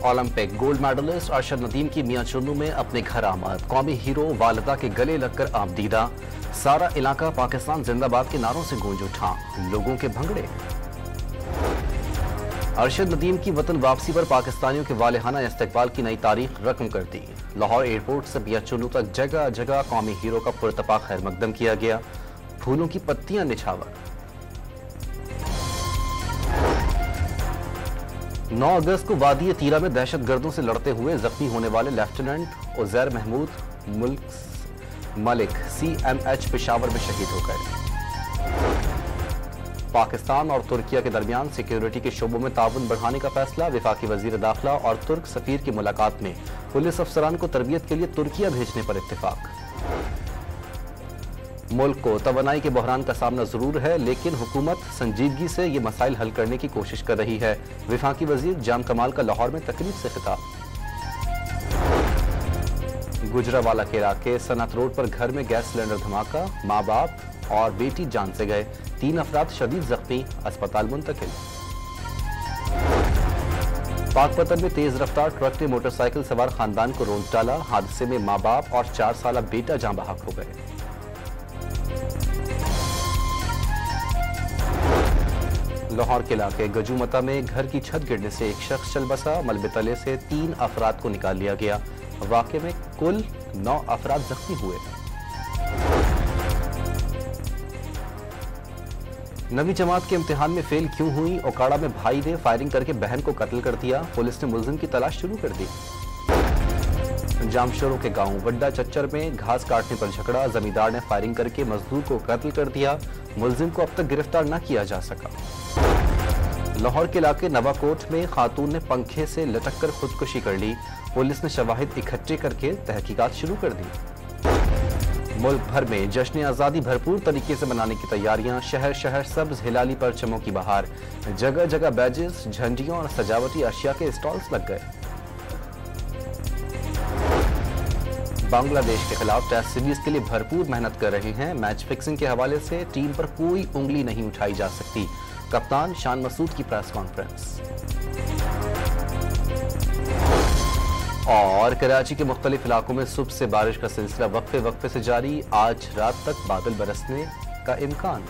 Olympic gold medallist Arshad Nadeem की मियां चुन्नू में अपने घर आमद। कौमी हीरो वालिदा के गले लगकर आमदीदा। सारा इलाका पाकिस्तान जिंदाबाद के नारों से गूंज उठा। लोगों के भंगड़े। अरशद नदीम की वतन वापसी पर पाकिस्तानियों के वालेहाना इस्तकबाल की नई तारीख रकम कर दी। लाहौर एयरपोर्ट से मियां चुन्नू तक जगह जगह कौमी हीरो का पुरतपा खैर मकदम किया गया। फूलों की पत्तियां निछावर। 9 अगस्त को वादी तीरा में दहशतगर्दों से लड़ते हुए जख्मी होने वाले लेफ्टिनेंट उजैर महमूद मलिक CMH पेशावर में शहीद हो गए। पाकिस्तान और तुर्किया के दरमियान सिक्योरिटी के शोबों में ताउन बढ़ाने का फैसला। वफाकी वजीर दाखिला और तुर्क सफीर की मुलाकात में पुलिस अफसरान को तरबियत के लिए तुर्किया भेजने पर इत्तेफाक। मुल्क को तवानाई के बहरान का सामना जरूर है, लेकिन हुकूमत संजीदगी से ये मसाइल हल करने की कोशिश कर रही है। वफाकी वजीर जाम कमाल का लाहौर में तकरीब से खिताब। गुजरावाला के इलाके सनत रोड पर घर में गैस सिलेंडर धमाका। माँ बाप और बेटी जान से गए। 3 अफराद शदीद जख्मी, अस्पताल मुंतकिल। पाकपतन में तेज रफ्तार ट्रक ने मोटरसाइकिल सवार खानदान को रोंद डाला। हादसे में माँ बाप और 4 साला बेटा जान बहक हो गए। लाहौर के इलाके गजूमता में घर की छत गिरने से एक शख्स चल बसा। मलबे तले से 3 अफराद को निकाल लिया गया। वाक़े में कुल 9 अफराद जख्मी हुए। नवीं जमात के इम्तिहान में फेल क्यों हुई? ओकाड़ा में भाई ने फायरिंग करके बहन को कत्ल कर दिया। पुलिस ने मुलजिम की तलाश शुरू कर दी। जामशोरों के गांव वड्डा चच्चर में घास काटने पर झगड़ा। जमींदार ने फायरिंग करके मजदूर को कत्ल कर दिया। मुलजिम को अब तक गिरफ्तार न किया जा सका। लाहौर के इलाके नवाकोट में खातून ने पंखे से लटक कर खुदकुशी कर ली। पुलिस ने शवाहिद इकट्ठे करके तहकीकात शुरू कर दी। मुल्क भर में जश्न आज़ादी भरपूर तरीके से मनाने की तैयारियां। शहर शहर सब्ज हिलाली परचमों की बहार। जगह जगह बैजेस, झंडियों और सजावटी अशिया के स्टॉल्स लग गए। बांग्लादेश के खिलाफ टेस्ट सीरीज के लिए भरपूर मेहनत कर रहे हैं। मैच फिक्सिंग के हवाले से टीम पर कोई उंगली नहीं उठाई जा सकती। कप्तान शान मसूद की प्रेस कॉन्फ्रेंस। और कराची के मुख्तलिफ इलाकों में सुबह से बारिश का सिलसिला वक्फे वक्फे से जारी। आज रात तक बादल बरसने का इम्कान।